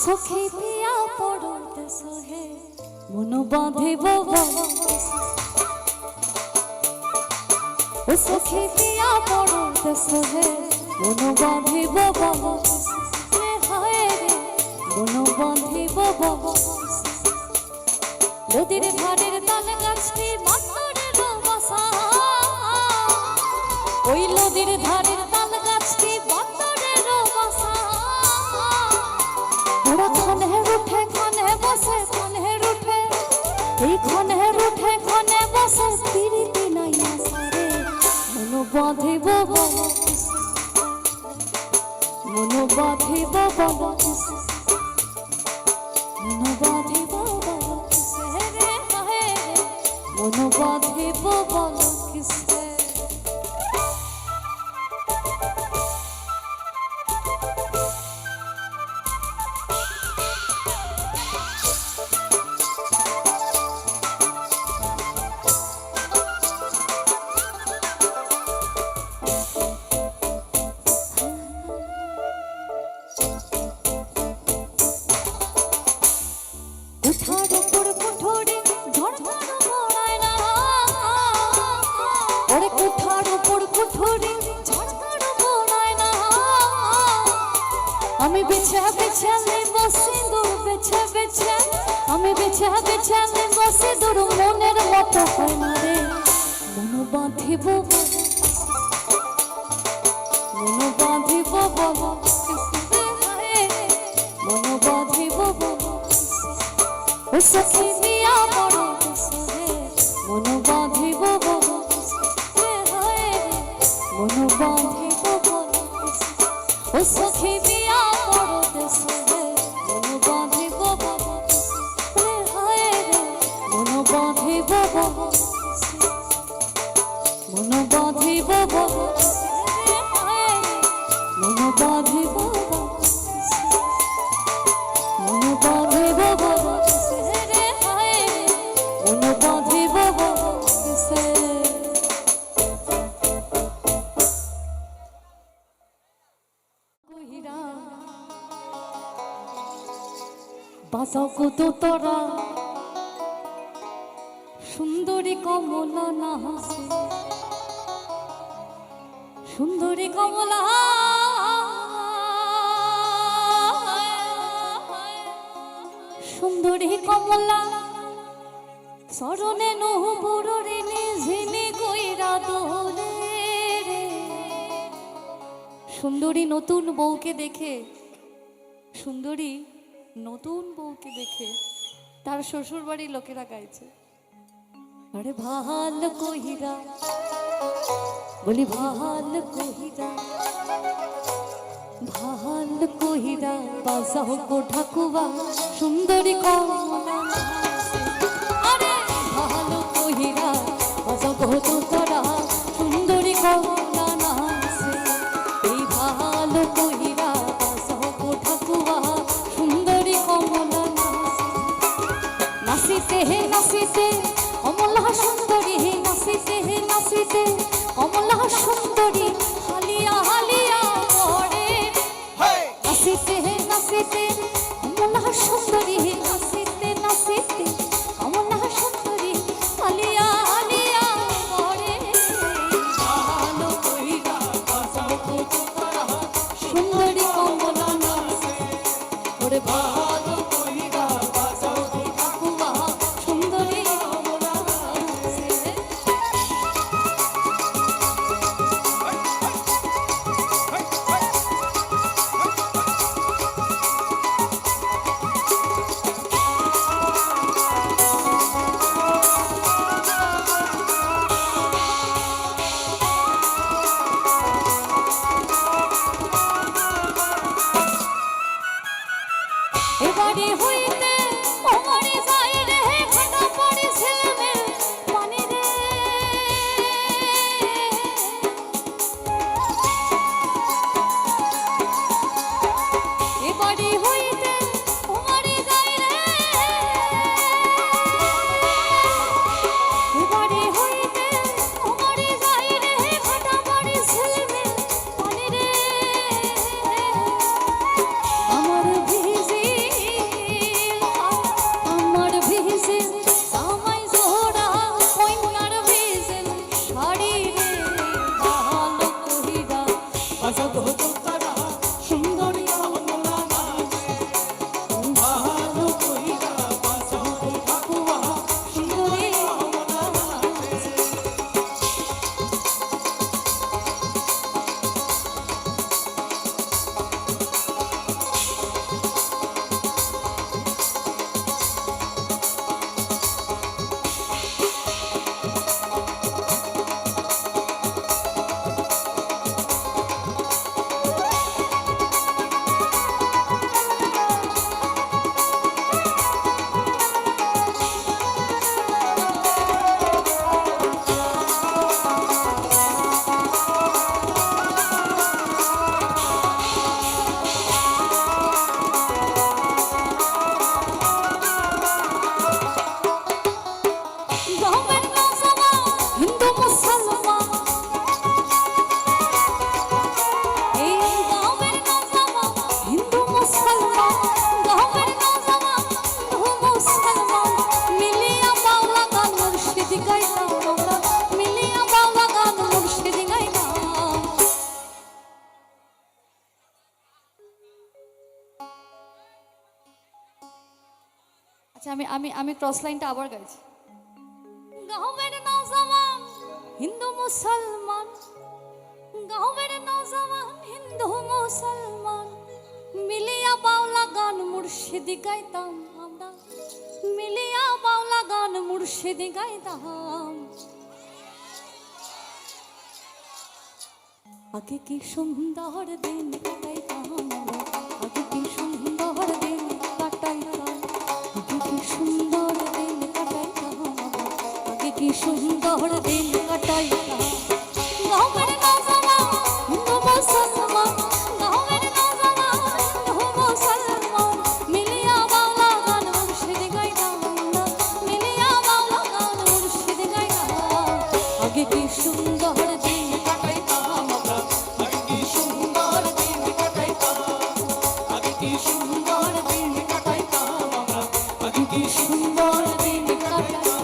সখী পিয়া পড়তে সহে মন বাঁধিব ও সখী পিয়া পড়তে সহে মন বাঁধিব হায় রে মন বাঁধিব নদীর ধারের তাল গাছটি মাতরের বাসা ওই নদীর ধারের তাল গাছটি মাতরের বাসা ওরা খনে উঠে খনে বসে খনে উঠে এই খনে উঠে খনে বসে পিরিতি নাই আসারে মন বাঁধিব মন বাঁধিব মন বাঁধিব মন বাঁধিব বল কিসে উঠার উপর কুঠোরে ঝড় পড়ায় না ওরে কুঠার উপর কুঠোরে ঝড় পড়ায় না আমি বিছা বিছা বসে দূর বিছা বিছা আমি বিছা বিছা বসে দূর মনের মতো হয় না রে মন বাঁধিব মন বাঁধিব মন বাঁধিব ও সখী পিয়া পড়তে সহে মন বাঁধিব মন বাঁধিব ও সখী পিয়া পড়তে সহে মন বাঁধিব মন বাঁধিব মন বাঁধিব মন বাঁধিব মন বাঁধিব মন বাঁধিব কিসে কহিরা বাসাও কত তোরা সুন্দরী কমলা না হাসে সুন্দরী কমলা সুন্দরী কমলা সরণে নহবুরে ঝিমি কইরা দোলে রে সুন্দরী নতুন বউকে দেখে সুন্দরী নতুন বউকে দেখে তার শ্বশুর বাড়ির লোকেরা গাইছে আরে ভাল কহিরা বলি ভাল কহিরা ভাল কহিরা বাজাও গো ঠাকুবা সুন্দরী কমলা কহিরা বাজাও গো তোরা সুন্দরী কমলা নাচে এই ভালো কহিরা বাজাও গো ঠাকুয়া সুন্দরী কমলা নাচিতে হে নাচিতে কমলা সুন্দরী হে নাচিতে হে নাচিতে কমলা সুন্দরী হালিয়া হালিয়া পড়ে নাচিতে হে নাচিতে কমলা সুন্দরী হে নাচিতে নাচিতে কমলা সুন্দরী হালিয়া হালিয়া পড়ে ভালো কইরা বাজাও গো তোরা সুন্দরী কমলা নাচে ওরে ভালো কইরা বাজাও গো ঠাকুমা সুন্দরী কমলা নাচে এবারে হইতে ওমরে যায় রে ঘাটা পড়ে ছেলে পানি রে এবারে হইতে ওমরে যায় রে এবারে হইতে ওমরে যায় রে ঘাটা পড়ে ছেলে পানি রে আমার ভিজি আচ্ছা আমি আমি আমি ক্রস লাইনটা আবার গাইছি। গাঁওয়ের নওজওয়ান হিন্দু মুসলমান, গাঁওয়ের নওজওয়ান হিন্দু মুসলমান মিলিয়া বাউলা গান মুর্শিদি গাইতাম আমরা, মিলিয়া বাউলা গান মুর্শিদি গাইতাম। আগে কি সুন্দর দিন কাটাইতাম আমরা, আগে কি সুন্দর দিন কাটাইতাম, আগে কি সুন্দর দিন কাটাইতাম আমরা, আগে কি সুন্দর দিন কাটাইতাম। গাঁওয়ের নওজওয়ান হিন্দু মুসলমান, গাঁওয়ের নওজওয়ান হিন্দু মুসলমান মিলিয়া বাউলা গান মুর্শিদি গাইতাম আমরা, মিলিয়া বাউলা গান মুর্শিদি গাইতাম। আগে কি সুন্দর দিন কাটাইতাম আমরা, আগে কি সুন্দর দিন কাটাইতাম, আগে কি সুন্দর দিন কাটাইতাম আমরা, আগে কি সুন্দর দিন কাটাইতাম।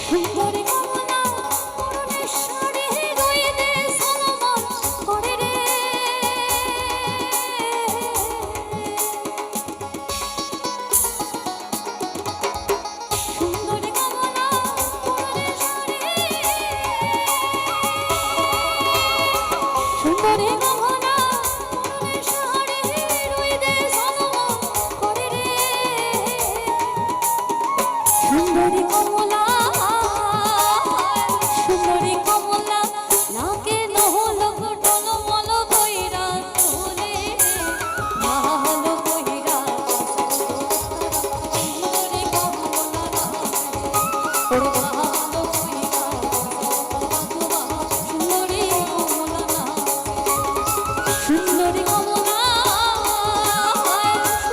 সুন্দরী কমলা পরনের শাড়ি রইদে সলমন করে রে, সুন্দরী কমলা পরনের শাড়ি, সুন্দরী কমলা পরনের শাড়ি রইদে সলমন করে রে, সুন্দরী কমলা সুন্দরী কমলা নাকে নহল টলমল কইরা তোরে ভালো কইরা, সুন্দরী কমলা ওরে ভালো কইরা, সুন্দরী কমলা, সুন্দরী কমলা,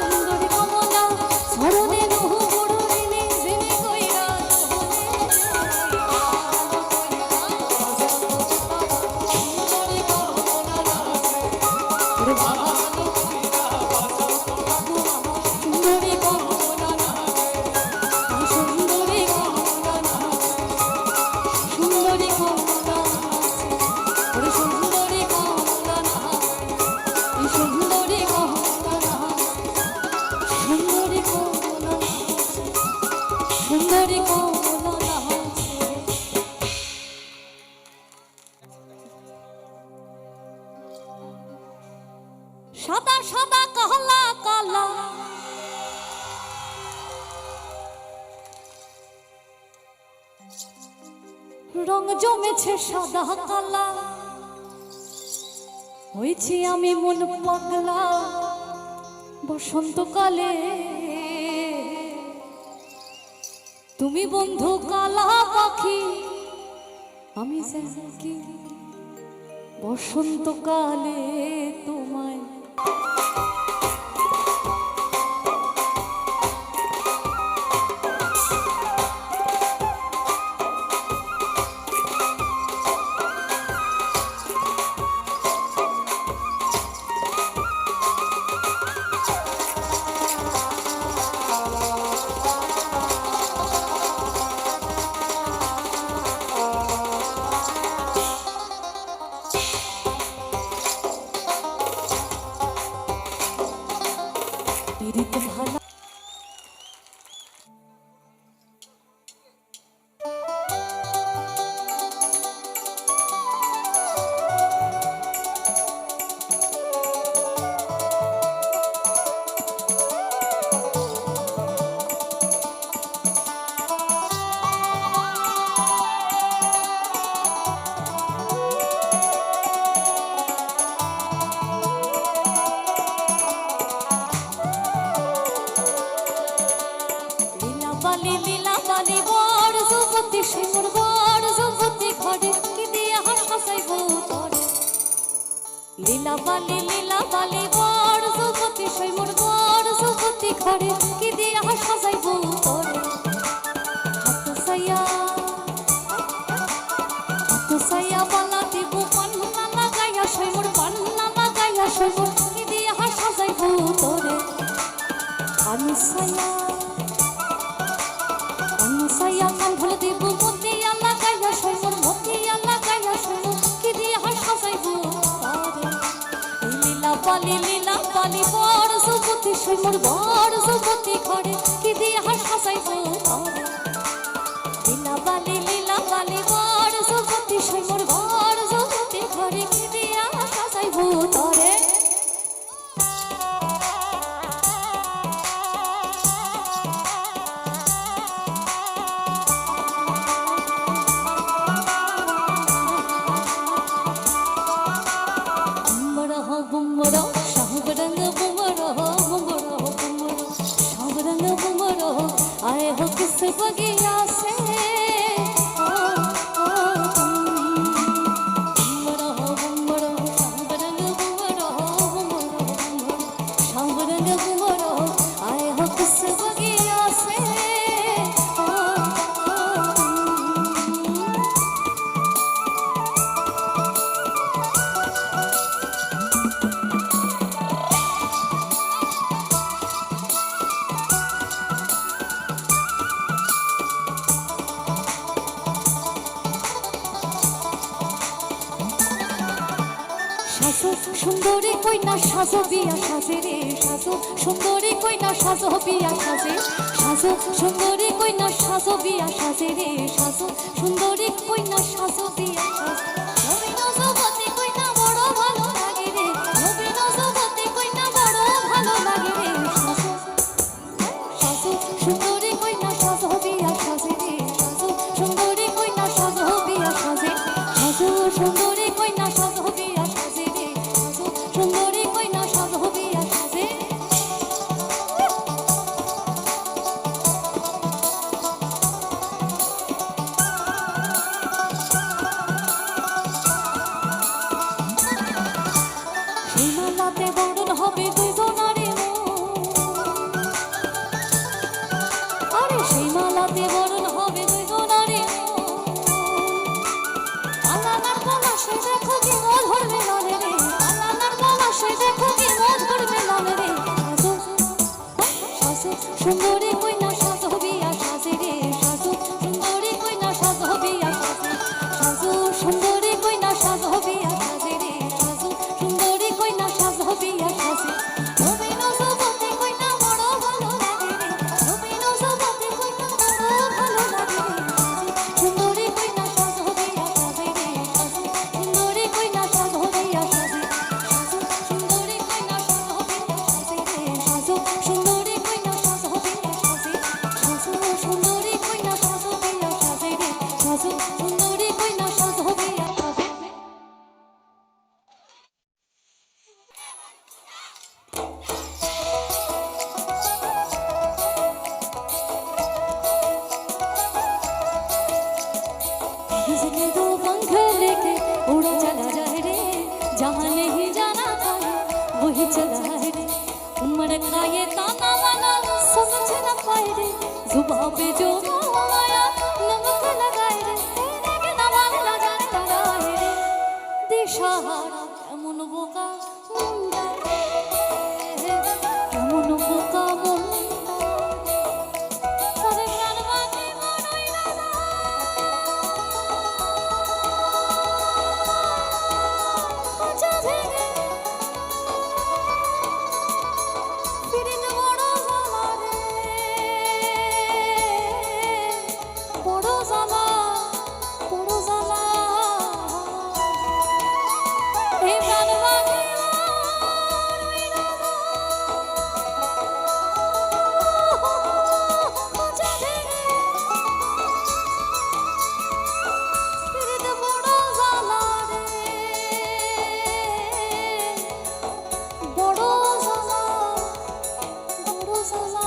সুন্দরী কমলা সরদে নহু বড়রে নিজে কইরা সুন্দরী কমলা, সুন্দরী কমলা, সুন্দরী কমলা, ওরে সুন্দরী কমলা, সুন্দরী কমলা, সুন্দরী কমলা, সুন্দরী কমলা। সাদা সাদা কালা কালা রং জমেছে সাদা কালা, হয়েছি আমি মন পাগলা বসন্তকালে, তুমি বন্ধু কালা পাখি আমি কি বসন্তকালে তোমায় ভালো। লীলা বালি বড় যুবতী শিমুর বড় যুবতী ঘরে কি দিয়া হাসাইব তোরে, লীলা বালি বড় যুবতী শিমুর বড় যুবতী ঘরে কি দিয়া সাজাইব তোরে, হাত সাইয়া বালি লীলা বালি বড় সুপতি সুমর বড় সুপতি ঘরে কি দিয়া হাসাই ঘরে লীলা বালি বড় সুপতি সুমর বড় সুপতি ঘরে কি দিয়া হাসাই ভূতরে बुमरो शाहब रंग बुमरो शाहब रंग बुमरो आए हो किस बगिया से बुमरो शाहब रंग बुमरो शाहब रंग बुमरो आए हो किस बगिया से সাজো সুন্দরী কইনা সাজো বিয়া সাজে রে সাজো সুন্দরী কইনা সাজো বিয়া সাজে সাজো সুন্দরী কইনা সাজো বিয়া সাজে রে সাজো সুন্দরী কইনা সাজো বিয়া সাজে নবীন যুবতী কইনা বড় ভালো লাগে রে নবীন যুবতী কইনা বড় ভালো লাগে রে সাজো সাজো সুন্দরী কইনা সাজো বিয়া সাজে রে সাজো সুন্দরী কইনা সাজো বিয়া সাজে সাজো সুন্দরী কইনা সাজো বিয়া সাজে সুন্দরী কইনা সাজো বিয়া সাজে সেই মালাতে বরণ হবে দুজনারে আরে সেই মালাতে বরণ হবে দুজনারে আলাদার পলাশে দেখো কি মধুর মেলানে রে আলাদার পলাশে দেখো কি মধুর মেলানে রে সাজো সুন্দরী কইনা সাজো বিয়া সাজে রে সাজো সুন্দরী কইনা সাজো বিয়া সাজে সাজো সুন্দরী কইনা সাজো বিয়া সাজে রে সাজো সুন্দরী কইনা সাজো বিয়া সাজে নবীন যুবতী কইনা বড় ভালো লাগে রে নবীন যুবতী কইনা বড় ভালো লাগে রে সুন্দরী কইনা সাজো বিয়া সাজে রে সাজো সুন্দরী কইনা সাজো বিয়া সাজে সাজো সুন্দরী কইনা সাজো বিয়া সাজে রে সাজো সুন্দরী কইনা সাজো বিয়া সাজে সাজো সুন্দরী কইনা সাজো বিয়া সাজে রে সাজো সুন্দরী কইনা সাজো বিয়া সাজে इसने दो पंख लेके उड़ चला जाए रे जहाँ नहीं जाना था वही चला है रे उम्र का ये ताना वाला समझ न पाए रे जुबां पे जो आया नमक लगाए रे तेरे के नमक लगाए रे दिशाहारा কেমন বোকা মুন্ডা কেমন বোকা মুন্ডা আরে প্রাণ বাঁধে মনই না আচ্ছা ভেঙে ফিরিন বড় জ্বালা রে বড় জ্বালা বড় জ্বালা এই প্রাণ বাঁধে মনই না আচ্ছা ভেঙে ফিরিন বড় জ্বালা রে বড় জ্বালা বড় জ্বালা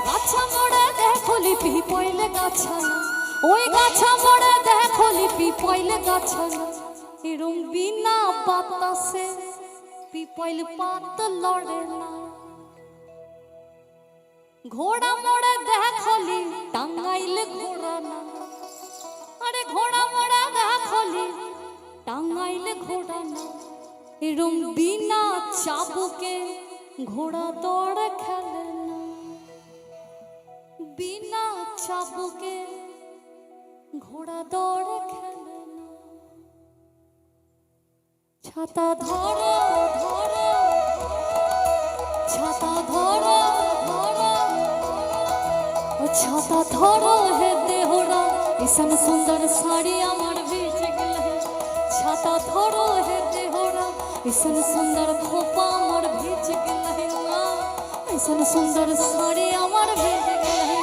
গাছা মোড়ে দেখো লিপি পইলে গাছা ওই গাছা মোড়ে দেখো লিপি পইলে গাছা এরম বিনা বাতাসে পিপইল পাত লড়ে না ঘোড়া মোড়ে দেখলি টাঙ্গাইলে ঘোড়া না আরে ঘোড়া মোড়ে দেখলি টাঙ্গাইলে ঘোড়া না এরম বিনা চাবুকে ঘোড়া দৌড় খেলে না বিনা চাবুকে ঘোড়া দৌড়ে খেলে না। ছাতা ধরো ধরো, ছাতা ধরো ধরো, ও ছাতা ধরো হে দেহরা, ऐसन सुंदर साड़ी আমার ভিজে গেলে। ছাতা ধরো হে দেহরা, ऐसन सुंदर खोपा আমার ভিজে গেলে না। ऐसन सुंदर साड़ी আমার ভিজে গেলে।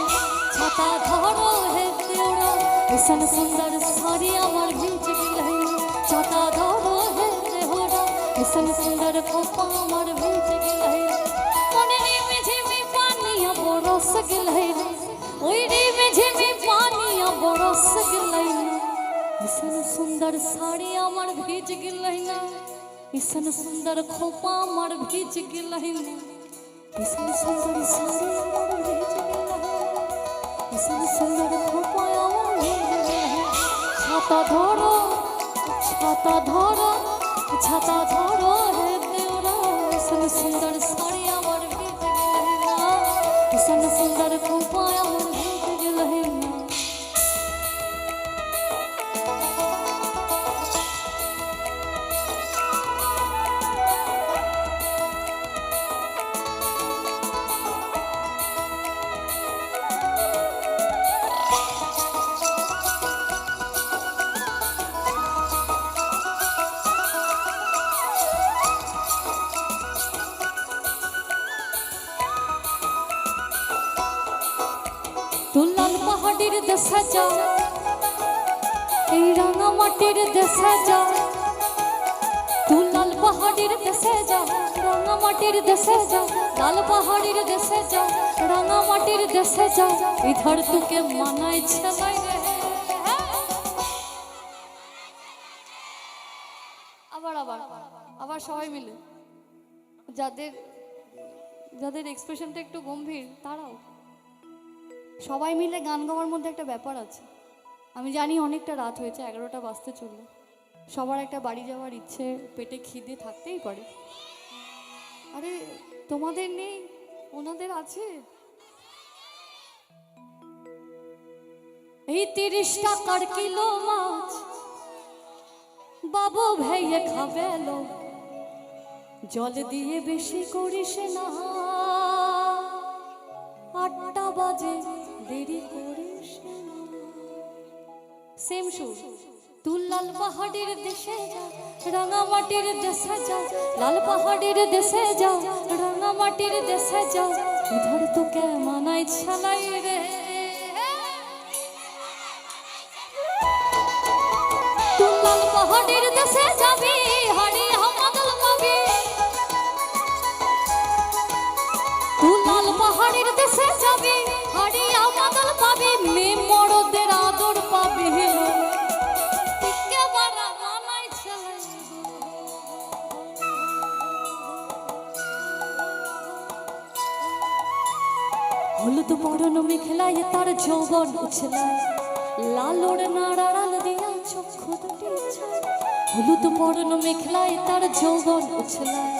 ছাতা ধরো হে দেহরা, ऐसन सुंदर साड़ी আমার ভিজে গেলে। ছাতা ধরো হে দেহরা, ऐसन सुंदर खोपा আমার ভিজে গেলে। মনে নেমে ঝিমে পানি বরস গেলে, ওই নেমে ঝিমে পানি বরস গেলে না। ऐसन सुंदर साड़ी আমার ভিজ গেলে না। ऐसन सुंदर खोपा আমার ভিজ গেলে না। ऐसन सुंदर साड़ी আমার ভিজ গেলে না। ऐसन सुंदर खोपा আমার ভিজ গেলে না। ছাতা ধরো, ছাতা ধরো, ছাতা ধরো হে দেওরা, ऐसन सुंदर साड़ी আমার ভিজ গেলে না। ऐसन सुंदर खोपा আমার ভিজ গেলে না। তুই লাল পাহাড়ের দেশে যা, এই রাঙা মাটির দেশে যা। তুই লাল পাহাড়ের দেশে যা, রাঙা মাটির দেশে যা। লাল পাহাড়ের দেশে যা, রাঙা মাটির দেশে যা। ইধর তোকে মানায় ছেলাই রে। আবার আবার আবার সবাই মিলে, যাদের যাদের এক্সপ্রেশনটা একটু গম্ভীর তারাও সবাই মিলে গান গাওয়ার মধ্যে একটা ব্যাপার আছে। আমি জানি অনেকটা রাত হয়েছে, 11টা বাজতে চললো। সবার একটা বাড়ি যাওয়ার ইচ্ছে, পেটে খিদে থাকতেই পারে। আরে তোমাদের নেই, ওনাদের আছে। এই 30 টাকার কিলো মাছ বাবু ভাইয়ে খাবে লো, জল দিয়ে বেশি করিস না। 8টা বাজে দেরি করিস না। সেম সুর। তুই লাল পাহাড়ের দেশে যা, রাঙা মাটির দেশে যা। লাল পাহাড়ের দেশে যা, রাঙা মাটির দেশে যা। ইধর তোকে মানায় ছালাই রে। তুই লাল পাহাড়ের দেশে যাবি, হাড়ি হামাদল পাবি। তুই লাল পাহাড়ের দেশে যাবি, হাড়ি আমাদল পাবি। মেয়ে মরদের আদর পাবি। একেবারে মানায় ছেলে। হলুদ বরণ মেখলায় তার যৌবন উছলায়, লাল ওড়নাড়াল দিয়া চক্ষু দুটি ছায়। হলুদ বরণ মেখলায় তার যৌবন উছলায়,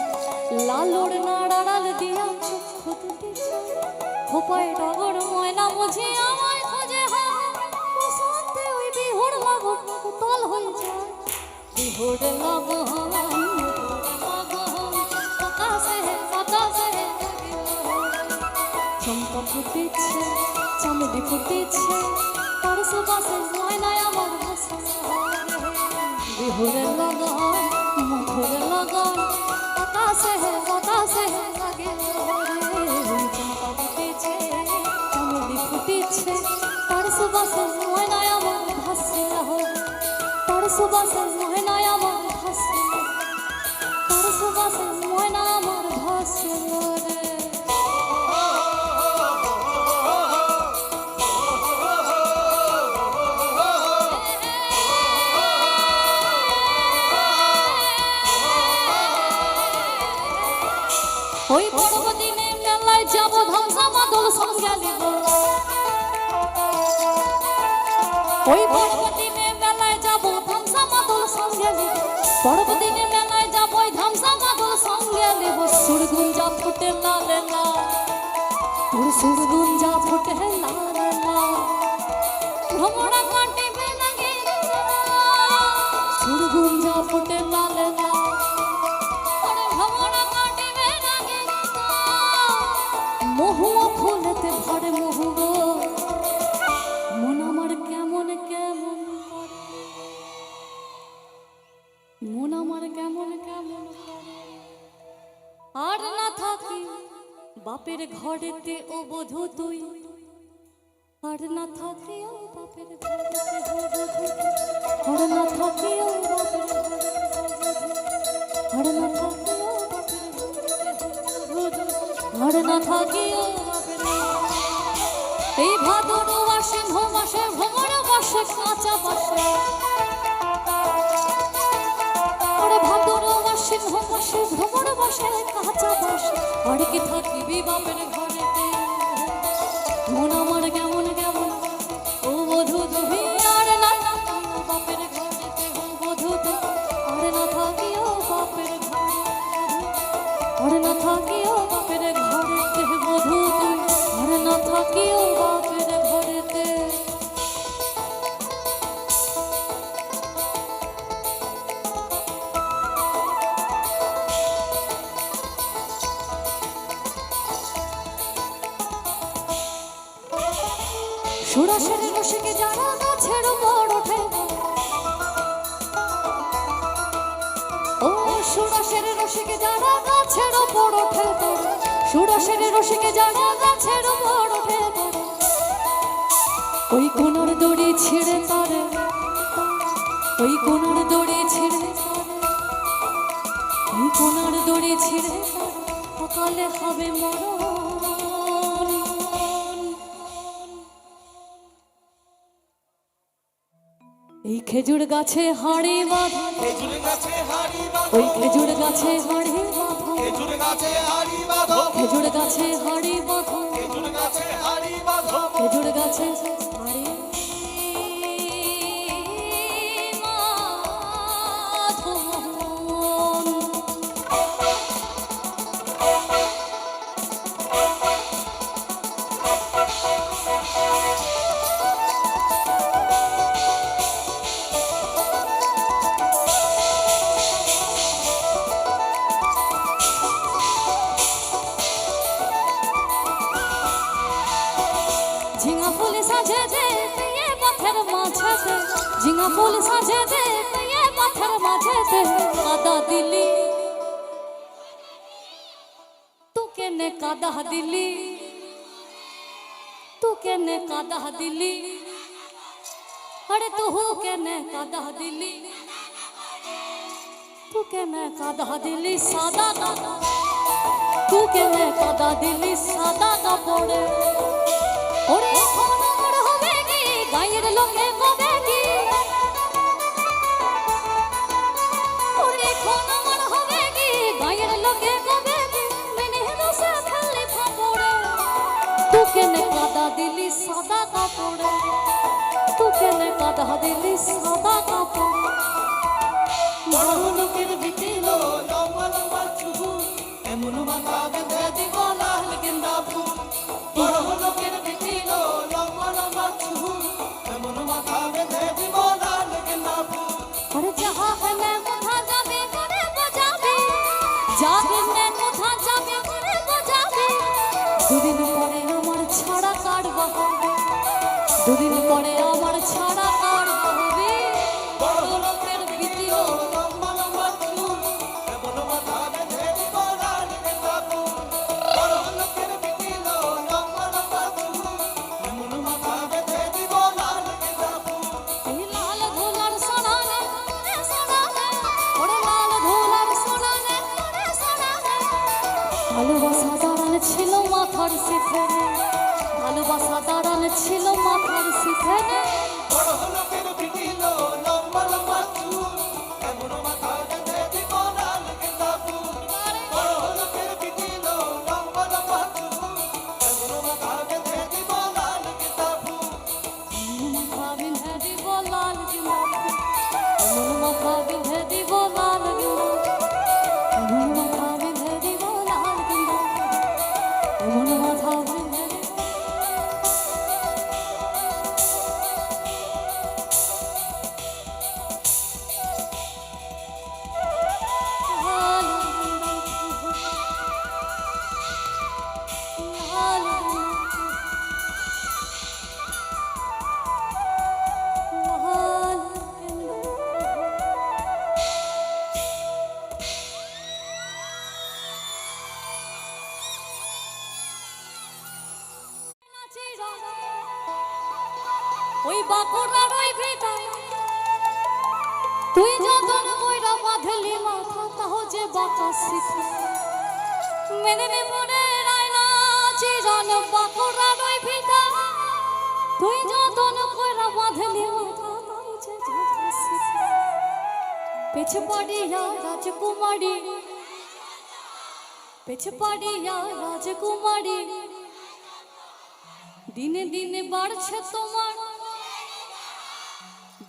লাল ওড়নাড়াল দিয়া চক্ষু দুটি ছায়। খোপায় ডগর ময়না মুঝে আমায় খোঁজে, বসন্তে ওই বিহুর লাগন উতল হয়ে যায়। বিহুর লাগন আকাশে বাতাসে, চম্পা ফুটেছে, চামেলি ফুটেছে, তার সুবাসে ময়নায় আমার ভাসে। বিহুর লাগন মধুর লাগন আকাশে বাতাসে লাগে। চম্পা ফুটেছে, চামেলি ফুটেছে, তার সুবাসে ময়নায় আমার ভাসে। তার সুবাসে ময়নায় আমার ভাসে, তার সুবাসে ময়না আমার ভাসে রে। ওই পর্বদিনে মেলায় যাব, ধামসা মাদল সঙ্গে নিব। ওই পর্বদিনে মেলায় যাব, ধামসা মাদল সঙ্গে নিব। পর্বদিনে মেলায় যাব, ধামসা মাদল সঙ্গে নিব। সুরগুঞ্জা ফুটে লালে লাল, তোর সুরগুঞ্জা ফুটে লাল লাল ভ্রমরা কাটিবে লাগে সুরগুঞ্জা ফুটে লাল লাল আরে ভ্রমরা কাটিবে লাগে মহুয়া ফুলেতে ভরে মহু গো মন আমার কেমন কেমন মন আমার কেমন কেমন আর না থাকি বাপের ঘরেতে ও বধূ তুই আর না থাকি ও বাপের ঘরেতে ও বধূ আর না থাকি ও বাপের আর না থাকি ও বাপের আর না থাকি ও বাপের এই ভাদর মাসে মাসে ভ্রমণ মাসে কাঁচা বাসে আরে ভাদর মাসে মাসে ভ্রমণ মাসে কাঁচা বাসে আর কি থাকিবি বাপের ঘরেতে মন আমার কেমন কেমন ও বধূ তুমি আর না থাকি ও বাপের ঘরেতে ও বধূ আর না থাকি ও বাপের ঘরে আর না থাকি ও বাপের ঘরেতে বধূ আর না থাকি ও বাপের ঘরেতে সুরাসের রসিকে যারা গাছের বড় ওঠে ও সুরাসের রসিকে যারা গাছের বড় ওঠে সুরাসের রসিকে যারা গাছের বড় ওঠে ওই কোনর দড়ি ছিঁড়ে তারে ওই কোনর দড়ি ছিঁড়ে ওই কোনর দড়ি ছিঁড়ে সকালে হবে মরণ এই খেজুর গাছে হাড়ি বাঁধা ওই খেজুর গাছে হাড়ি বাঁধা খেজুর গাছে হাড়ি বাঁধো খেজুর গাছে হাড়ি বাঁধা খেজুর গাছে হাড়ি বাঁধো খেজুর গাছে হাড়ি ঝিঙা ফুল সাজে দে তুই পাথর মাঝে ঝিঙা ফুল সাজে দে তুই পাথর মাঝে কাদা দিলি তু কেনে কাদা দিলি তু কেনে কাদা দিলি अरे तू केने कादा दिली तू केने कादा दिली सादा कादा तू केने कादा दिली सादा कापड़े ओरे कोन मोर होवेगी गायर लोके कोवेगी ओरे कोन मोर होवेगी गायर लोके कोवेगी मैंने नो से खाली फापड़े तू केने कादा दिली सादा कापड़े तू केने कादा दिली सादा कापड़ বড় লোকের বিটিলো লম্বা লম্বা চুল এমন মাথা বেঁধে দিব লাল গেন্দা ফুল বড় লোকের বিটিলো লম্বা লম্বা চুল এমন মাথা বেঁধে দিব লাল গেন্দা ফুল अरे जहाँ है मैं मुधा जाबे करे बजाबे जाबे मैं मुधा जाबे करे बजाबे দুদিন পরে আমার ছাড়া কাটবা হবে দুদিন পরে আমার ছাড়া কাটবা হবে বড় লোকের বিটিও লম্বা লম্বা চুল এমন মাথা বেঁধে দিব লাল গেন্দা ফুল বড় লোকের বিটিলো লম্বা লম্বা চুল এমন মাথা বেঁধে দিব লাল গেন্দা ফুল এই লাল ধুলার সোনানে রে সোনানে ওরে লাল ধুলার সোনানে রে সোনানে ভালোবাসা দাঁড়ান ছিল মাথার সিথেনে ভালোবাসা দাঁড়ান ছিল মাথার সিথেনে বড় লোকের বিটিলো লম্বা লম্বা চুল এমন মাথা বেঁধে দিব লাল গেন্দা ফুল বড় লোকের বিটিলো লম্বা লম্বা চুল এমন মাথা বেঁধে দিব লাল গেন্দা ফুল মাথা বিঁধে দিব লাল গিলা এমন মাথা বিঁধে দিব লাল গিলা এমন মাথা বিঁধে দিব লাল গিলা এমন মাথা বিঁধে তুই যতন কইরা বাঁধলি মাথা তাও যে বাতাসিতে মেদিনীপুরের আয়না চিরন বাঁকুড়া রই ভিটা তুই যতন কইরা বাঁধলি মাথা তাও যে বাতাসিতে পেছ পড়িয়া রাজকুমারী পেছ পড়িয়া রাজকুমারী দিনে দিনে বাড়ছে তোমার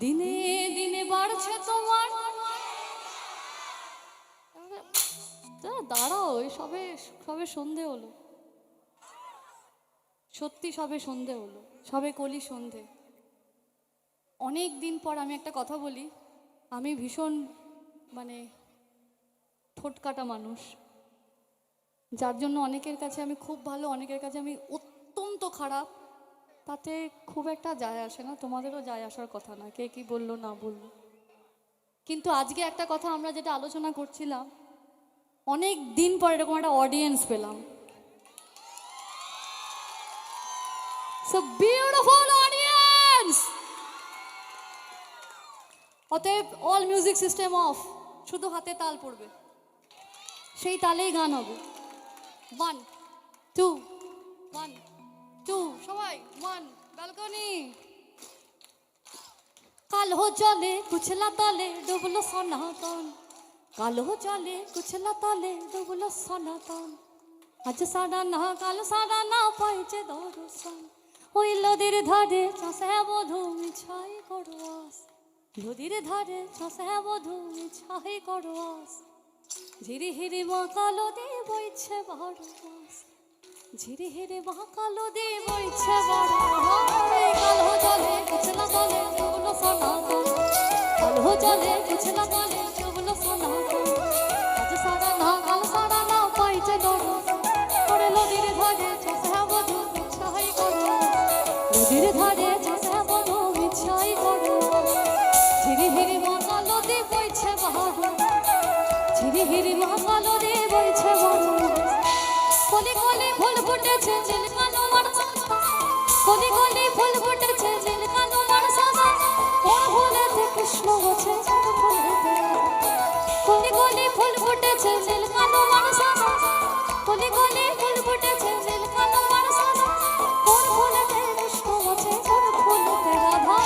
দিনে দিনে বাড়ছে তোমার দাঁড়াও সবে সবে সন্ধে হলো সত্যি সবে সন্ধে হলো সবে কলি সন্ধে অনেক দিন পর আমি একটা কথা বলি আমি ভীষণ মানে ঠোঁট কাটা মানুষ যার জন্য অনেকের কাছে আমি খুব ভালো অনেকের কাছে আমি অত্যন্ত খারাপ তাতে খুব একটা যায় আসে না তোমাদেরও যায় আসার কথা না কে কি বললো না বললো কিন্তু আজকে একটা কথা আমরা যেটা আলোচনা করছিলাম অনেক দিন পর এরকম একটা অডিয়েন্স পেলাম সো বিউটিফুল অডিয়েন্স অতএব অল মিউজিক সিস্টেম অফ শুধু হাতে তাল পড়বে সেই তালেই গান হবে 1 2 1 2 সবাই 1 ব্যালকনি কালো জলে কুচলা তলে ডুবলো সনাতন কালো জলে কুচলা তলে ডুবলো সনাতন আজ সারা না কালো সারা না পাইছে দর্শন ওই নদীর ধারে চাষে বধূ মিছাই করবাস নদীর ধারে চাষে বধূ মিছাই করবাস ঝিরি হিরি মা কালো দিয়ে বইছে বড় বাস ঝিরি হিরি মা কালো দিয়ে বইছে বড় কালো জলে কুচলা তলে ডুবলো সনাতন কালো জলে কুচলা তলে ডুবলো সনাতন আজ সারা না কালো সারা না পাইছে দর্শন ওরে নদীর ধারে চাষে বধূ মিছাই করবাস নদীর ধারে চাষে বধূ মিছাই করবাস ঝিরি হিরি মা কালো দিয়ে বইছে বড় ঝিরি হিরি মা কালো দিয়ে বইছে বড় কলি কলি ফুল ফুটেছে নীল কালো মার সাদা কলি কলি ফুল ফুটেছে নীল কালো মার সাদা কোন ফুলেতে কৃষ্ণ আছে কোন ফুলেতে কলি কলি ফুল ফুটেছে নীল কালো মার সাদা কলি কলি ফুল ফুটেছে নীল কালো মার সাদা কোন ফুলেতে কৃষ্ণ আছে কোন ফুলেতে রাধা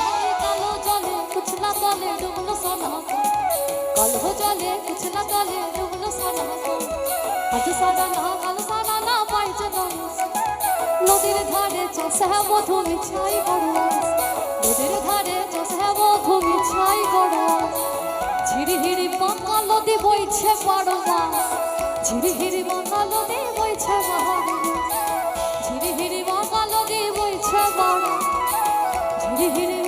কালো জলে কুচলা তলে ডুবলো সনাতন কালো জলে কুচলা তলে ডুবলো সনাতন আজ সারা না কালো সারা না পাইছে দর্শন নদীর ধারে চাষে বধূ মিছাই করবাস নদীর ধারে চাষে বধূ মিছাই করবাস ঝিরি হিরি মা কালো দিয়ে বইছে বড়বাস ঝিরি হিরি মা কালো দিয়ে বইছে বড়বাস ঝিরি হিরি মা কালো দিয়ে বইছে বড় ঝিরি হিরি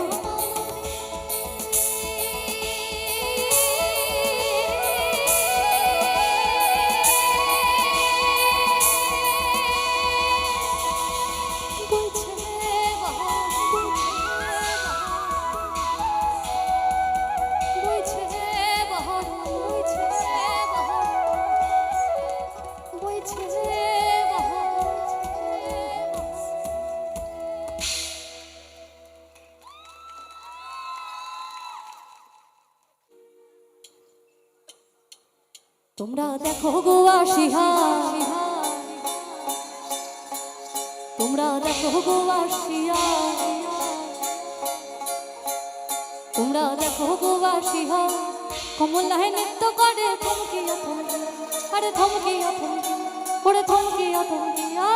তোমরা দেখো গো আসিহা তোমরা দেখো গো আসিয়া তোমরা দেখো গো আসিহা কমলায় নৃত্য করে থমকিয়া থমকিয়া আরে থমকিয়া থমকিয়া করে থমকিয়া থমকিয়া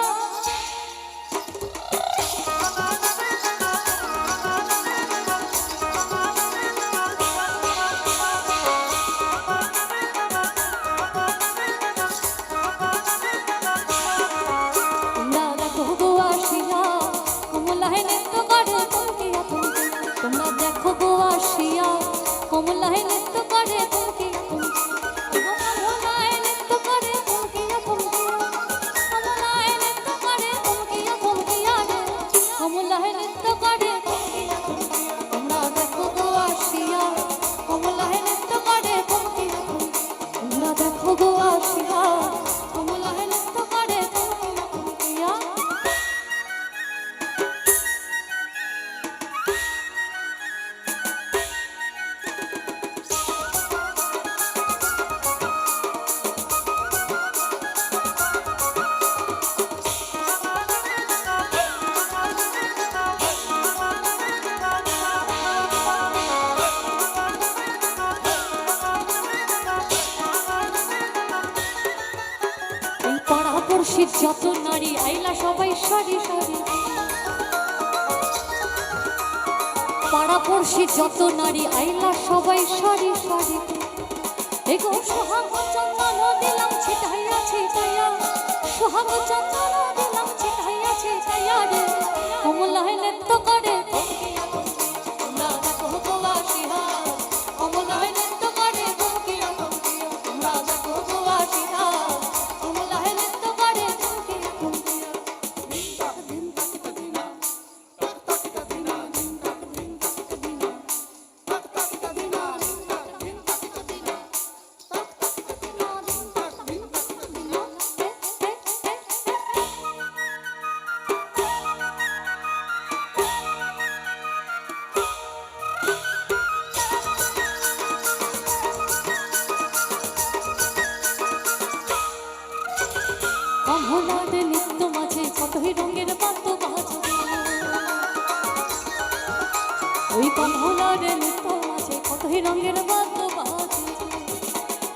তোমরা দেখো গো আসিয়া কমলায় নৃত্য করে থমকিয়া থমকিয়া কমলায় নৃত্য করে থমকিয়া থমকিয়া কমলায় নৃত্য করে থমকিয়া থমকিয়া কমলায় নৃত্য করে থমকিয়া থমকিয়া তোমরা দেখো গো আসিয়া কমলায় নৃত্য করে থমকিয়া থমকিয়া তোমরা দেখো গো আসিয়া কমলায় নৃত্য করে থমকিয়া থমকিয়া পড়শির যত নারী আইলা সবাই সারি সারি, পাড়া পড়শির যত নারী আইলা সবাই সারি সারি। এগো সোহাগ চন্দন দিলাম ছিটাইয়া ছিটাইয়া, সোহাগ চন্দন দিলাম ছিটাইয়া ছিটাইয়া রে, কমলায় নৃত্য করে তোমরা দেখো গোয়াসিহা, কমলায় নৃত্য করে তোমরা দেখো গোয়াসিহা, কমলায় নৃত্য করে কমলার নৃত্য মাঝে কতই রঙের বাদ্য বাজে, ওই কমলার নৃত্য মাঝে কতই রঙের বাদ্য বাজে।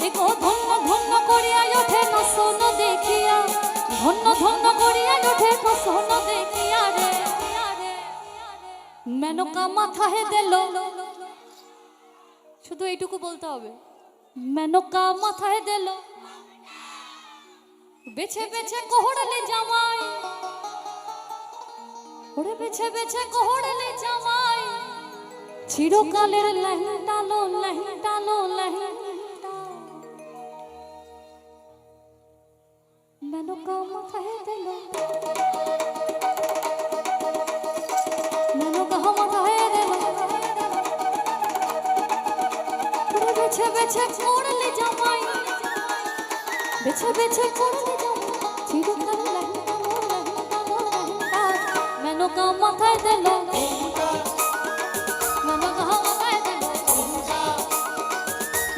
এগো ধন্য ধন্য করিয়া ওঠে নসন দেখিয়া, ধন্য ধন্য করিয়া ওঠে নসন দেখিয়া রে, মেনকা মাথায় দিল, শুধু এইটুকু বলতে হবে, মেনকা মাথায় দিল, বেছে বেছে কোহড়ালে জামাই, ওরে বেছে বেছে কোহড়ালে জামাই, চিরকালের লেহেঙ্গালো লেহেঙ্গালো লেহেঙ্গা, মেনকা মাথায় দিল, মেনকা মাথায় দিল, ওরে বেছে বেছে কোহড়ালে জামাই, বেছে বেছে কোহড়ালে মেনকা মাথায় দিল, মেনকা মাথায় দিল,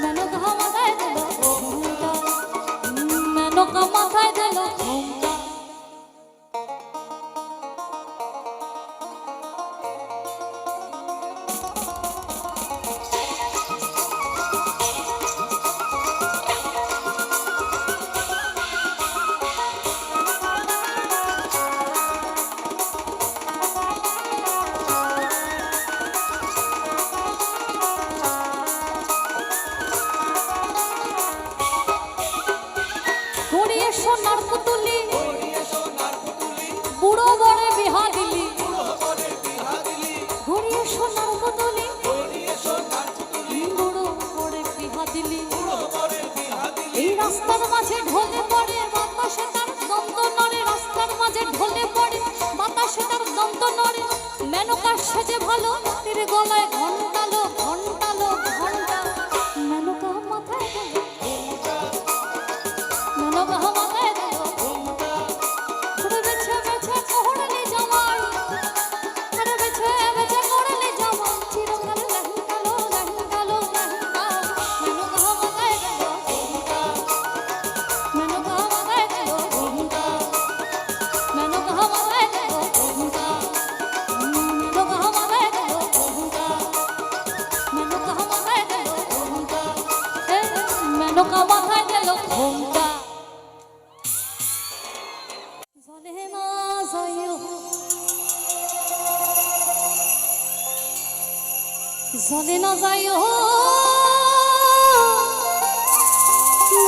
মেনকা মাথায় দিল, মেনকা মাথায় দিল। গড়িয়ে সোনার পুতুলি, বুড়ো বরে বিহা দিলি, গড়িয়ে সোনার পুতুলি, বুড়ো বরে বিহা দিলি, এই রাস্তার মাঝে ঢলে পড়ে বাতাসে তার দন্ত নড়ে, রাস্তার মাঝে ঢলে পড়ে বাতাসে তার দন্ত নড়ে, মেনকা সেজে ভালো তেরে গলায় ঘন্টালো ঘন্টালো ঘন্টা, মেনকা মাথায় দিল, মেনকা মাথায় দিল, ওরে বেছে বেছে কোহড়ালে জামাই, ওরে বেছে বেছে কোহড়ালে জামাই, চিরকাল লেহেঙ্গালো লেহেঙ্গালো লেহেঙ্গা, মেনকা মাথায় দিল, মেনকা মাথায় দিল, মেনকা মাথায় দিল, মেনকা মাথায় দিল, মেনকা মাথায় দিল, মেনকা মাথায় দিল ঘোমটা। জলে না যাইও, জলে না যাইও,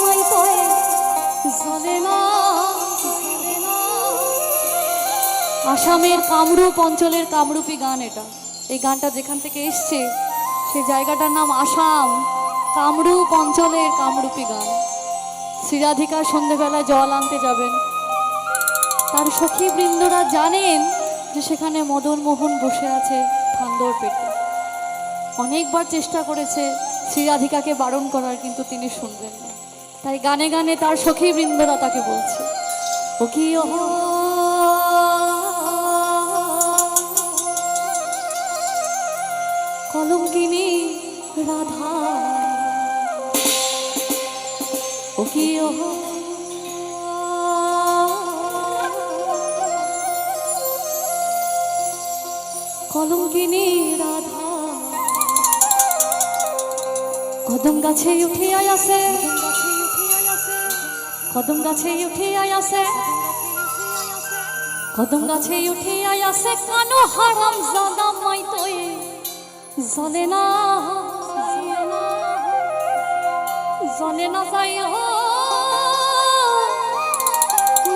মাই কয়ে জলে না, জলে না। আসামের কামরূপ অঞ্চলের কামরূপী গান এটা, এই গানটা যেখান থেকে এসছে সেই জায়গাটার নাম আসাম, কামরূপ অঞ্চলের কামরূপী গান। শ্রীরাধিকা সন্ধেবেলা জল আনতে যাবেন, তার সখী বৃন্দরা জানেন যে সেখানে মদন মোহন বসে আছে ঠান্ডার পেটে। অনেকবার চেষ্টা করেছে শ্রীরাধিকাকে বারণ করার, কিন্তু তিনি শুনলেন না। তাই গানে গানে তার সখী বৃন্দরা তাকে বলছে, ও কি ও কলঙ্কিনী রাধা, ও কি ও কলঙ্কিনী রাধা, কদম গাছে উঠিয়া আসে, কদম গাছে উঠিয়া আসে, কদম গাছে উঠিয়া আসে কানো হারাম জাদা মাই তোই জলে না, জলে না যাই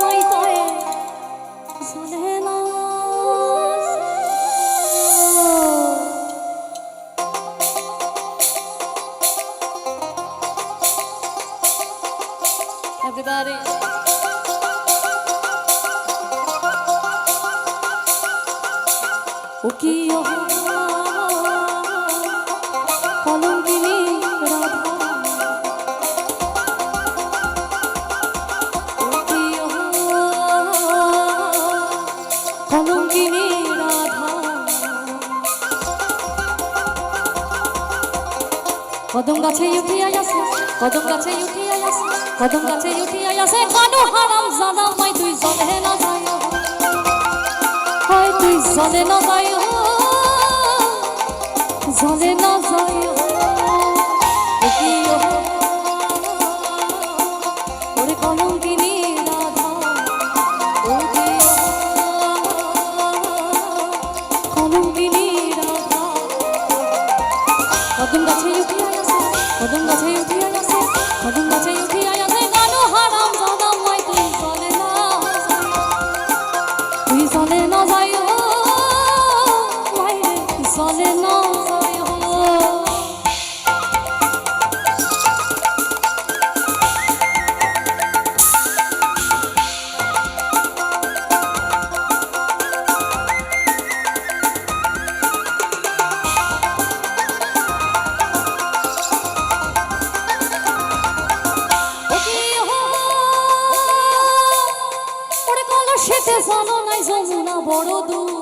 মাই তোই জলে না। Everybody. ও কি কলঙ্কিনী রাধা, ও কি কলঙ্কিনী রাধা, কদম গাছে উঠিয়া আসে, কদম গাছে উঠিয়া আসে, কদম গাছে উঠিয়া আসে কানো হারাম জাদা মাই তুই জলে না যাই, হয় তুই জলে না যাই, জলে না যাই। ওরে কলঙ্কিনী রাধা, ও কলঙ্কিনী রাধা, কদম গাছে উঠিয়া আসে, কদম গাছে উঠিয়া আসে, কদম গাছে উঠিয়া আসে কানো হারাম জাদা মাই তুই জলে না, তুই জলে না যাই, জলে না যাই। সেতে জানো নাই যমুনা বড় দূর,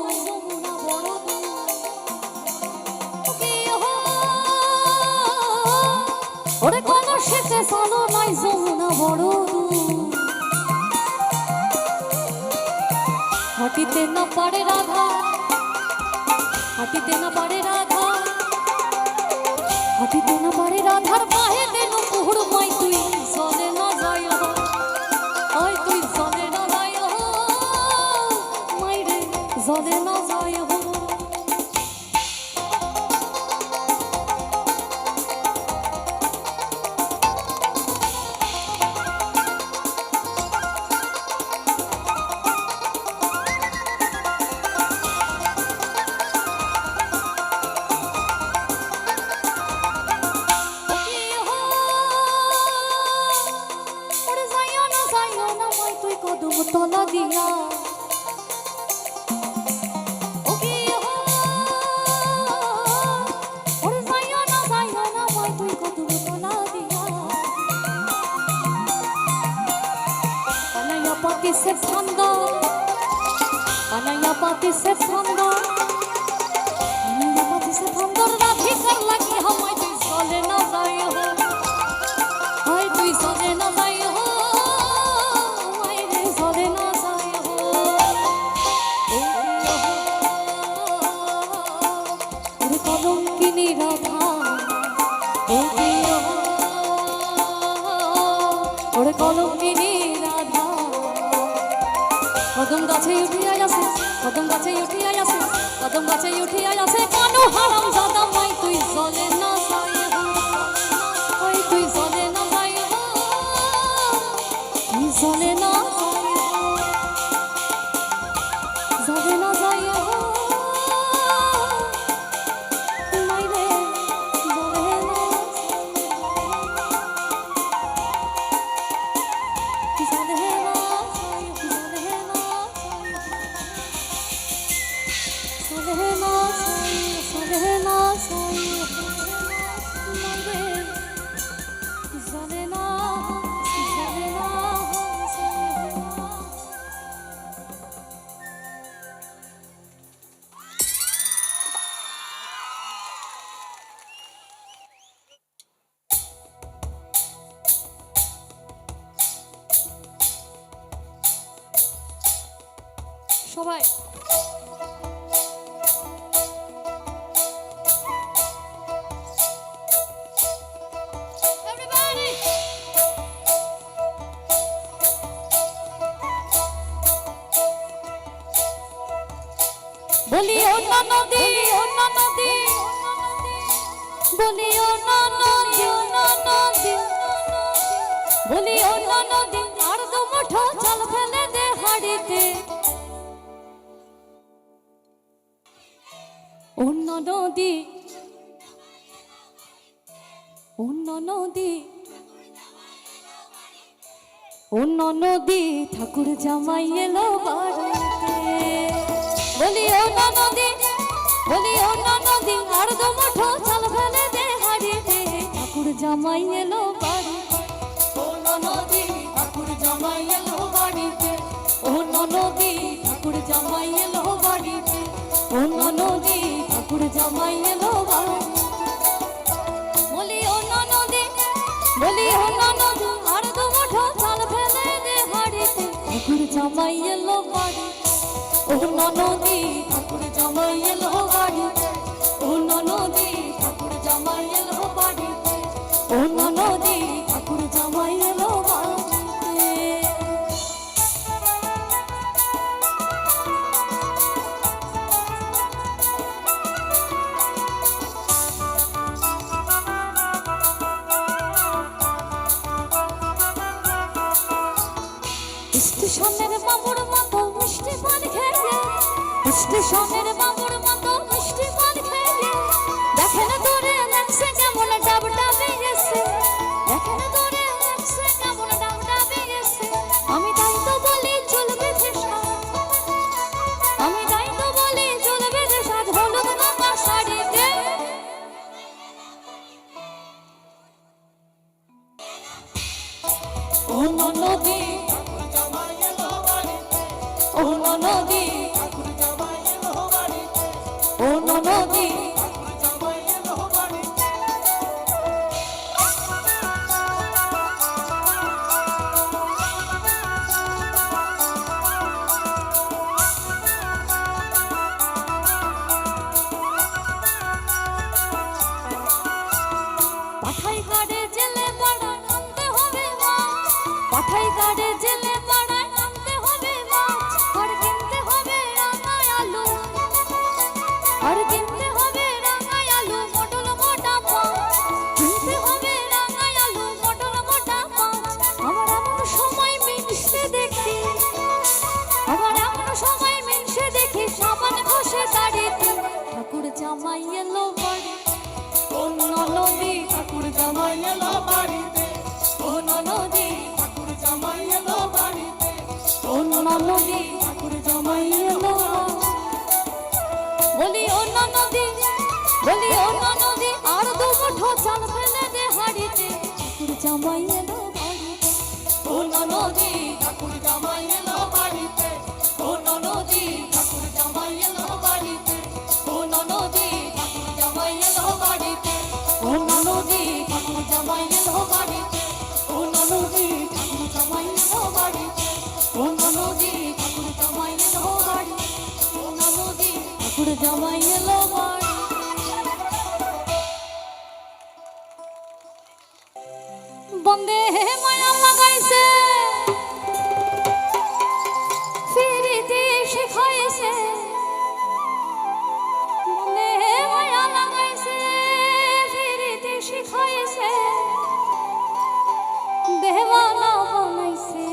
ওরে কোন সেতে জানো নাই যমুনা বড় দূর, হাঁটিতে না পারে রাধা, হাঁটিতে না পারে রাধা, হাঁটিতে না পারে রাধার পায়ে দেন পুহুর মাই তুই জলে না যাই, ওই তুই জলে না যাই মাই রে, জলে না যাই। কদম তলা দিয়া, ওরে যাইও না মাই তুই কদম তলা দিয়া, বানাইয়া পাতি সে ফান্দা, বানাইয়া পাতি সে ফান্দা, বানাইয়া পাতি সে ফান্দর রাধিকার লাগি হামাই তুই চলে না যাই, হয় তুই চলে না যাই, কলঙ্কিনী রাধা, ওরে কলঙ্কিনী রাধা, কদম গাছে উঠিয়া আসে, কদম গাছে উঠিয়া আসে, কদম গাছে উঠিয়া আসে কানো হারাম জাদা মাই তুই জলে না যাই, ওই তুই জলে না যাই, তুই জলে না যাই, জলে না যাই, সবাই Everybody! বলি ও ননদী ও ননদী বলি ও ননদী ও ননদী বলি ও ননদী আর দু মুঠো চাল ফেলে দে হাড়িতে ও ননদী ও ননদী ও ননদী ঠাকুর জামাই এলো বাড়িতে বলি ও ননদী বলি ও ননদী আর দু মুঠো চাল ফেলে দে হাড়িতে ঠাকুর জামাই এলো বাড়িতে ও ননদী ঠাকুর জামাই এলো বাড়িতে ও ননদী ঠাকুর জামাই এলো বাড়িতে ও ননদী ঠাকুর জামাই এলো বাড়িতে বলি ও ননদী বলি ও ননদী আর দু মুঠো চাল ফেলে দে হাড়িতে ঠাকুর জামাই এলো বাড়িতে ও ননদী ঠাকুর জামাই এলো বাড়িতে ও ননদী ঠাকুর জামাই এলো বাড়িতে ও ননদী ঠাকুর জামাই এলো বাড়িতে স্টেশনের বাবুর মতো মিষ্টি পান খেয়ে স্টেশনের বাবুর মতো মিষ্টি পান খেয়ে দেখেন তোরে লাগছে কেমন ডাবটা বেরিয়েছে দেখেন তোরে লাগছে কেমন ডাবটা বেরিয়েছে আমি তাই তো বলি চলবে দেশা আমি তাই তো বলি চলবে দেশা হলুদ রঙা শাড়িতে ও ননদী ও ননদী ও ননদী পাঠাই কাটে জেলে পাড়ায় আনতে হবে মাছ পাঠাই কাটে জেলে পাড়ায় আনতে হবে মাছ আর কিনতে হবে রাঙায় আলু আর কিনতে হবে রাঙায় আলু মটল মোটা মাছ কিনতে হবে রাঙায় আলু মটল মোটা মাছ আমার এমন সময় মিনসে দেখি আমার এমন সময় মিনসে দেখি সাবান ঘষে দাঁড়িতে ঠাকুর জামাই এলো বাড়ি ও ননদী ঠাকুর জামাই এলো বাড়িতে ও ননদী ঠাকুর জামাই এলো বাড়িতে ও ননদী ঠাকুর জামাই এলো বলি ও ননদী বলি ও ননদী আর দু মুঠো চাল ফেলে দে হাড়িতে ঠাকুর জামাই এলো বাড়িতে ও ননদী ঠাকুর জামাই এলো বাড়িতে ও ননদী ঠাকুর জামাই এলো বাড়িতে ও ননদী ঠাকুর জামাই এলো বাড়িতে ও ননদী ঠাকুর জামাই এলো বাড়িতে ও ননদী ঠাকুর জামাই এলো বাড়িতে ও ননদী ঠাকুর জামাই এলো বাড়িতে ও ননদী ঠাকুর জামাই এলো বাড়ি বন্দে মায়া লাগাইছে ফিরিতে শিখাইছে বন্দে মায়া লাগাইছে ফিরিতে শিখাইছে দেওয়ানা বানাইছে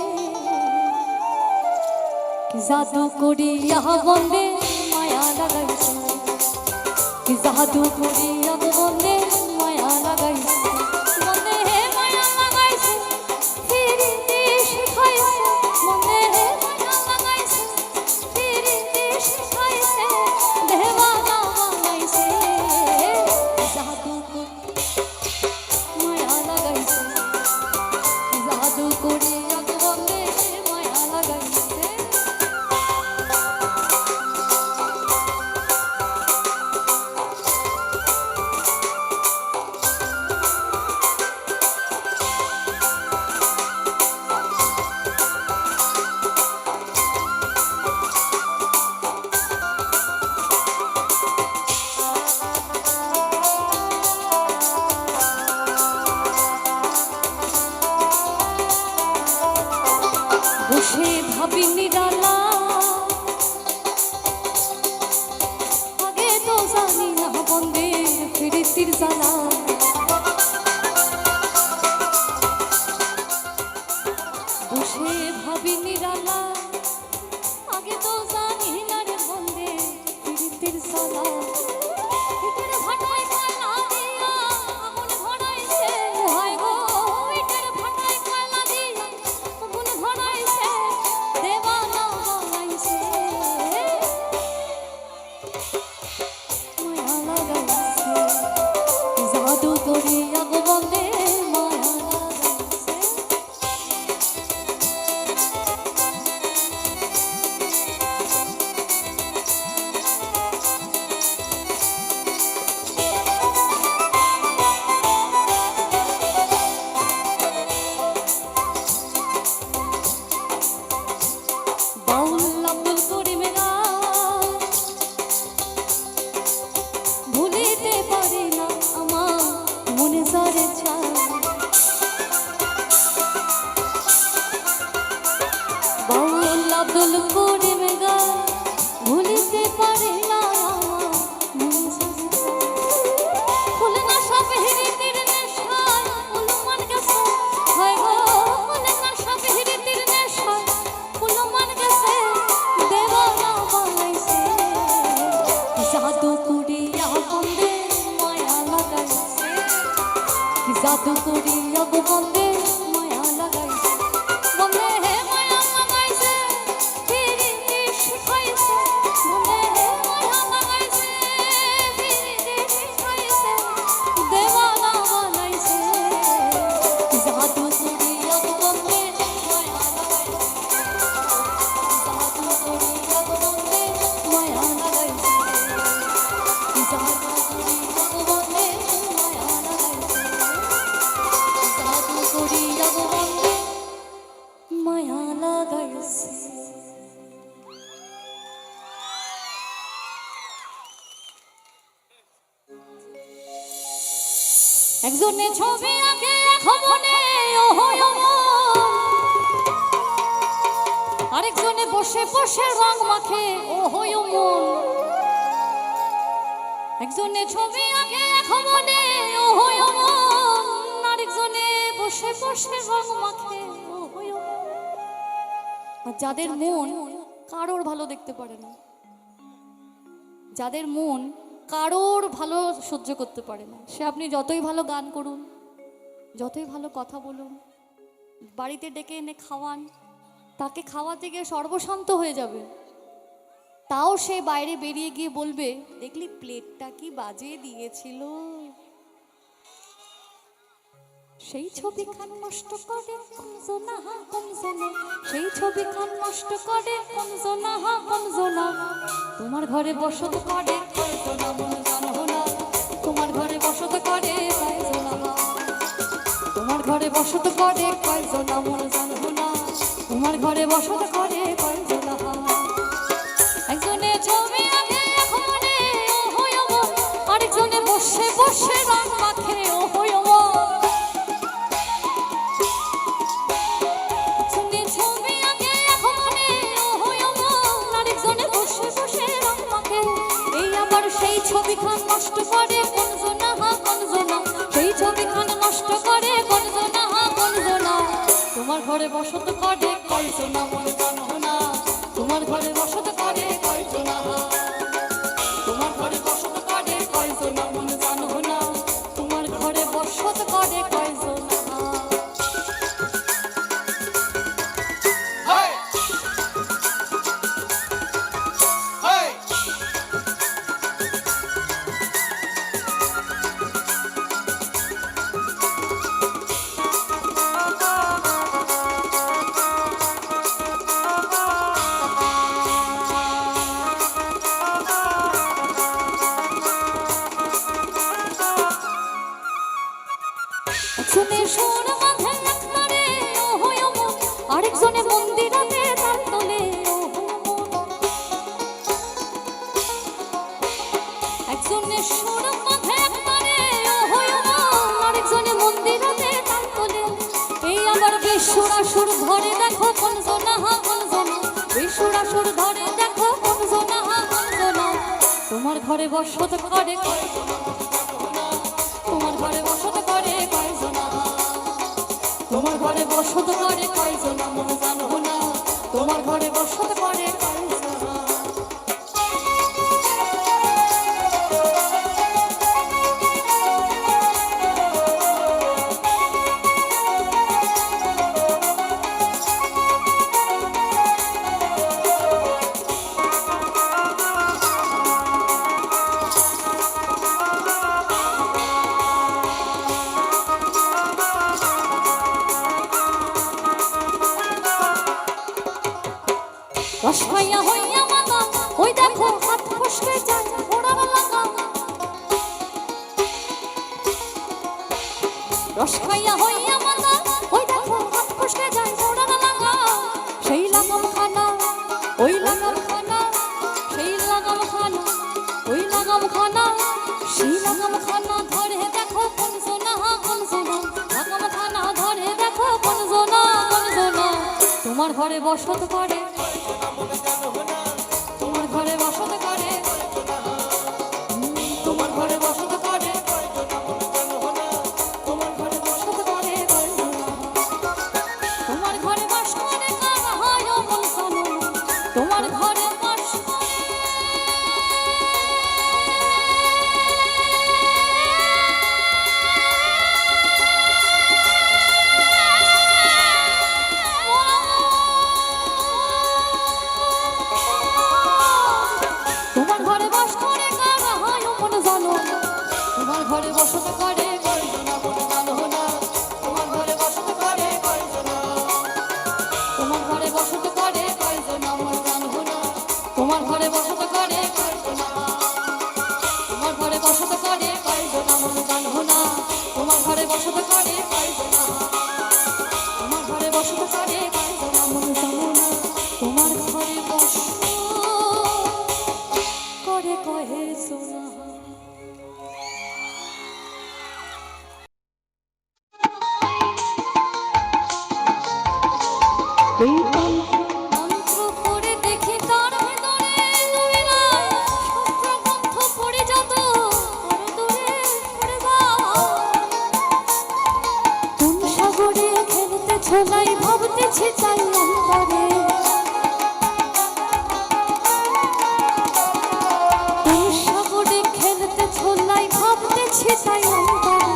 জাদু করিয়া বন্দে মায়া লাগাইছে জাদু করিয়া বন্দে মায়া লাগাইছে বন্দে মায়া লাগাইছে ফিরিতে শিখাইছে বন্দে মায়া লাগাইছে ফিরিতে শিখাইছে দেওয়ানা বানাইছে জাদু মায়া লাগাইছে জাদু করিয়া বন্দে মায়া লাগাইছে বসে ভাবি নিরালা প্রীতির জ্বালা বসে ভাবি নিরালা আগে তো জানি না রে বন্দে প্রীতির জ্বালা ইটের ভাটায় কয়লা দিয়া আগুন ধরাইছে হায় গো ইটের ভাটায় কয়লা দিয়া আগুন ধরাইছে দেওয়ানা বানাইছে মায়া লাগাইছে জাদু করিয়া গো বন্দে মায়া লাগাইছে বাউল আব্দুল করিমের গান ভুলিতে পারি না আমার মনে জরে চায় বাউল আব্দুল করিমের গান ভুলিতে পারি না আমার মনে জরে চায় খুলে না সব হিরিতির নেশায় উলুমান গেছে হয় গো খুলে না সব হিরিতির নেশায় উলুমান গেছে দেওয়ানা বানাইছে জাদু করিয়া বন্দে মায়া লাগাইছে জাদু করিয়া গো বন্দে মায়া লাগাইছে বন্দে হে মায়া লাগাইছে ফিরিতে শিখাইছে বন্দে হে মায়া লাগাইছে ফিরিতে শিখাইছে দেওয়ানা বানাইছে জাদু করিয়া গো বন্দে মায়া লাগাইছে জাদু করিয়া গো বন্দে মায়া লাগাইছে জাদু করিয়া গো বন্দে মায়া লাগাইছে জাদু করিয়া গো বন্দে মায়া লাগাইছে একজনে ছবি আঁকে মনে আরেকজনে বসে বসে রং মাখে মন একজনে ছবি আঁকে মনে আরেকজনে বসে বসে রং মাখে আর যাদের মন কারোর ভালো দেখতে পারে না যাদের মন কারোর ভালো সহ্য করতে পারে না সে আপনি যতই ভালো গান করুন যতই ভালো কথা বলুন বাড়িতে ডেকে এনে খাওয়ান তাকে খাওয়াতে গিয়ে সর্বশান্ত হয়ে যাবে তাও সে বাইরে বেরিয়ে গিয়ে বলবে দেখলি প্লেটটা কি বাজে দিয়েছিল সেই ছবিখান নষ্ট করে কমজোনা কমজোনা সেই ছবিখান নষ্ট করে কমজোনা কমজোনা তোমার ঘরে বসত করে কয়জনা মন জানো না তোমার ঘরে বসত করে কয়জনা তোমার ঘরে বসত করে কয়জনা মন জানো না তোমার ঘরে বসত করে কয়জনা একজনে ছবি আঁকে মনে আরেকজনে বসে বসে রং মাখে সেই ছবিখান নষ্ট করে কনজনা কনজনা সেই ছবিখান নষ্ট করে কনজনা কনজনা তোমার ঘরে বসত করে কয়জনা মন জানো না তোমার ঘরে বসত করে কয়জনা তোমার ঘরে বসত করে কয়জনা মন জানো না তোমার ঘরে বসত করে কয়জনা একজনে সোর মাথায় রাখতারে আরেকজনে মন্দিরাতে তার তোলে একজনে সোর মাথায় রাখতারে আরেকজনে মন্দিরাতে তার তোলে এই আমার বিশ্বরাসুর ধরে দেখো কোন জনা কোন জনা বিশ্বরাসুর ধরে দেখো কোন জনা কোন জনা তোমার ঘরে বসত করে কয়জনা, তোমার ঘরে বসত করে কয়জনা মন জানো না, তোমার ঘরে বসত করে কয়জনা। রসখাইয়া হইয়া মাতা ওই দেখো হাত ফসকে যায় ওড়ার লাগা, রসখাইয়া হইয়া মাতা ওই দেখো হাত ফসকে যায় ওড়ার লাগা, সেই লাগাম খানা ওই লাগাম খানা, সেই লাগাম খানা ওই লাগাম খানা, সেই লাগাম খানা ধরে দেখো কোন জোনা কোন জোনা, লাগাম খানা ধরে দেখো কোন জোনা কোন জোনা, তোমার ঘরে বসত করে, তোমার ঘরে বসত করে, তোমার ঘরে বসত করে, তোমার ঘরে বসত করে, তোমার ঘরে বাস করে কারা হয় অমল জানো, তোমার ঘরে বাস করে তোমার ঘরে বাস করে কারা হয় মন জানো, তোমার ঘরে বসত করে কয়জনা মন জানো না, তোমার ঘরে বসত করে কয়জনা, তোমার ঘরে বসত করে কয়জনা মন জানো না, তোমার ঘরে বসত করে কয়জনা, তোমার ঘরে বসত করে কয়জনা মন জানো না, তোমার ঘরে বসত করে কয়জনা, তোমার ঘরে বসত করে কয়জনা মন জানো না, তোমার ঘরে বসত করে কয়জনা। এই মন্ত্র পড়ে দেখি তার ভেতরে তুমি না সূত্রগ্রন্থ পড়ে যত আরো দূরে পড়ে যাও, কোন সাগরে খেলতে ছোলাই ভাবতেছি চাই অন্তরে, কোন সাগরে খেলতে ছোলাই ভাবতেছি চাই অন্তরে,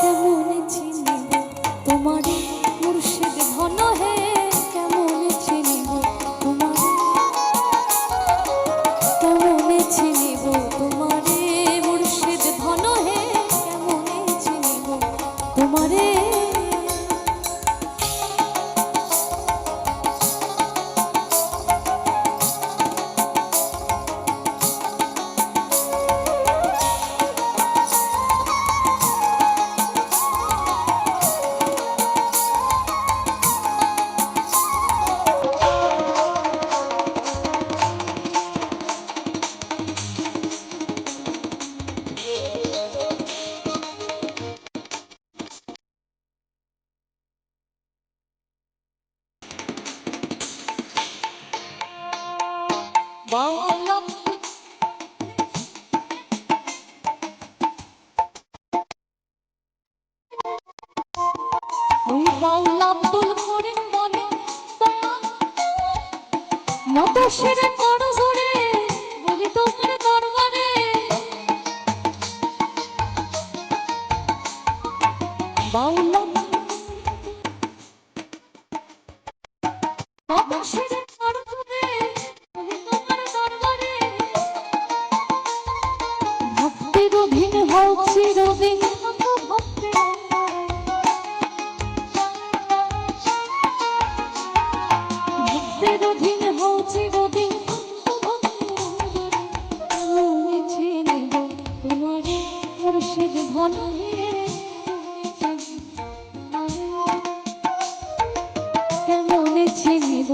কেমন চিনিব তোমারে মুর্শিদ ঘন হে, কেমন চিনিব তোমারে, কেমন চিনিব তোমারে মুর্শিদ ঘন হে, কেমন চিনিব তোমারে। বাউল ওই বাউল আব্দুল করিম বলে মত সেরে কর জোরে বলি তোমার দরবারে, বাউল মত সেরে কর জোরে বলি তোমার দরবারে, ভক্তির অধীন হও চিরদিন ভক্তের ভক্তের অধীন হও চিরদিন, চিনিব তোমারে মুর্শিদ ঘন হে, কেমন চিনিব